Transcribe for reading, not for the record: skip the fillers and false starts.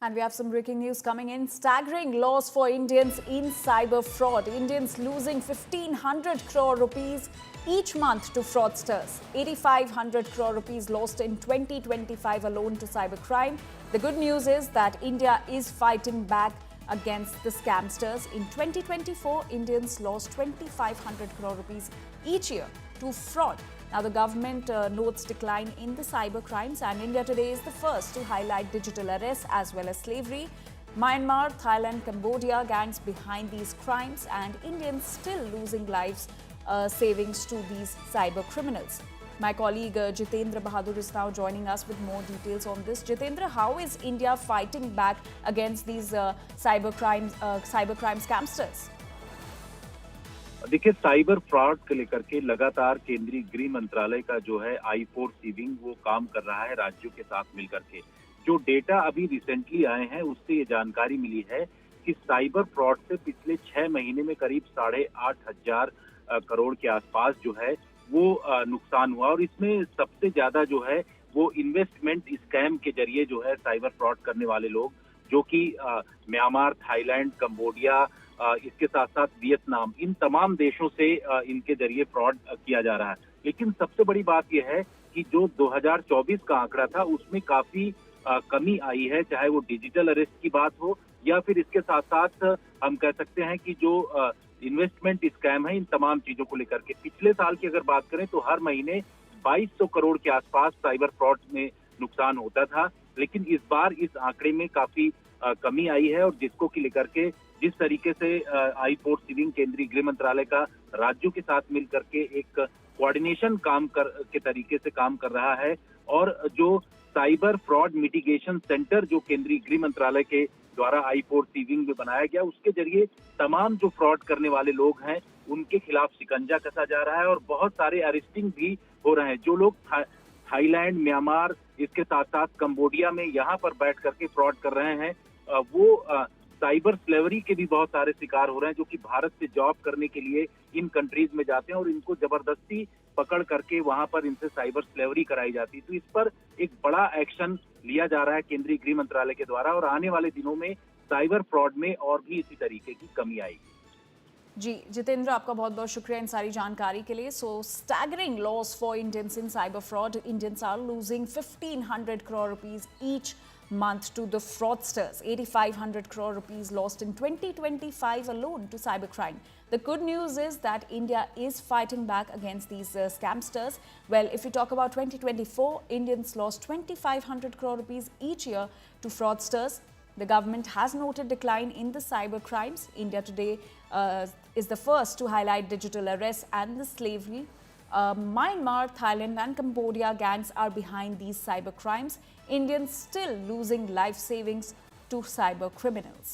And we have some breaking news coming in. Staggering loss for Indians in cyber fraud. Indians losing 1,500 crore rupees each month to fraudsters. 8,500 crore rupees lost in 2025 alone to cybercrime. The good news is that India is fighting back against the scamsters. In 2024, Indians lost 2,500 crore rupees each year to fraud. Now, the government notes decline in the cyber crimes, and India today is the first to highlight digital arrests as well as slavery. Myanmar, Thailand, Cambodia gangs behind these crimes, and Indians still losing lives savings to these cyber criminals. My colleague Jitendra Bahadur is now joining us with more details on this. Jitendra, how is India fighting back against these cybercrime scamsters? देखिए, cyber fraud को लेकर के लगातार केंद्रीय गृह मंत्रालय का जो है I4C विंग वो काम कर रहा है राज्यों के साथ मिलकर के। जो डेटा अभी रिसेंटली आए हैं उससे ये जानकारी मिली है कि साइबर फ्रॉड से पिछले 6 महीने में करीब 8,500 करोड़ के आसपास जो है वो नुकसान हुआ, और इसमें सबसे ज्यादा जो है वो इन्वेस्टमेंट स्कैम के जरिए जो है साइबर फ्रॉड करने वाले लोग, जो कि म्यांमार, थाईलैंड, कंबोडिया, इसके साथ साथ वियतनाम, इन तमाम देशों से इनके जरिए फ्रॉड किया जा रहा है। लेकिन सबसे बड़ी बात यह है कि जो 2024 का आंकड़ा था उसमें काफी कमी आई है, चाहे वो डिजिटल अरेस्ट की बात हो या फिर इसके साथ साथ हम कह सकते हैं कि जो इन्वेस्टमेंट स्कैम है, इन तमाम चीजों को लेकर के। पिछले साल की अगर बात करें तो हर महीने 2200 करोड़ के आसपास साइबर फ्रॉड में नुकसान होता था, लेकिन इस बार इस आंकड़े में काफी कमी आई है, और जिसको की लेकर के जिस तरीके से I4C विंग केंद्रीय गृह मंत्रालय का राज्यों के साथ मिलकर के एक कोऑर्डिनेशन के तरीके से काम कर रहा है, और जो साइबर फ्रॉड मिटिगेशन सेंटर जो केंद्रीय गृह मंत्रालय के द्वारा I4C विंग में बनाया गया, उसके जरिए तमाम जो फ्रॉड करने वाले लोग हैं उनके खिलाफ शिकंजा कसा जा रहा है, और बहुत सारे अरेस्टिंग भी हो रहे हैं। जो लोग थाईलैंड, म्यांमार, इसके साथ साथ कंबोडिया में यहाँ पर बैठ करके फ्रॉड कर रहे हैं, वो साइबर स्लेवरी के भी बहुत सारे शिकार हो रहे हैं, जो कि भारत से जॉब करने के लिए इन कंट्रीज में जाते हैं और इनको जबरदस्ती पकड़ करके वहां पर इनसे साइबर स्लेवरी कराई जाती है। तो इस पर एक बड़ा एक्शन लिया जा रहा है केंद्रीय गृह मंत्रालय के द्वारा, और आने वाले दिनों में साइबर फ्रॉड में और भी इसी तरीके की कमी आएगी। जी जितेंद्र, आपका बहुत बहुत शुक्रिया इन सारी जानकारी के लिए। So staggering loss for Indians in cyber fraud. Indians are losing 1,500 crore rupees each month to the fraudsters. 8,500 crore rupees lost in 2025 alone to cybercrime. The good news is that India is fighting back against these scamsters. Well, if we talk about 2024, Indians lost 2,500 crore rupees each year to fraudsters. The government has noted decline in the cyber crimes. India today is the first to highlight digital arrests and the slavery. Myanmar, Thailand and Cambodia gangs are behind these cyber crimes. Indians still losing life savings to cyber criminals.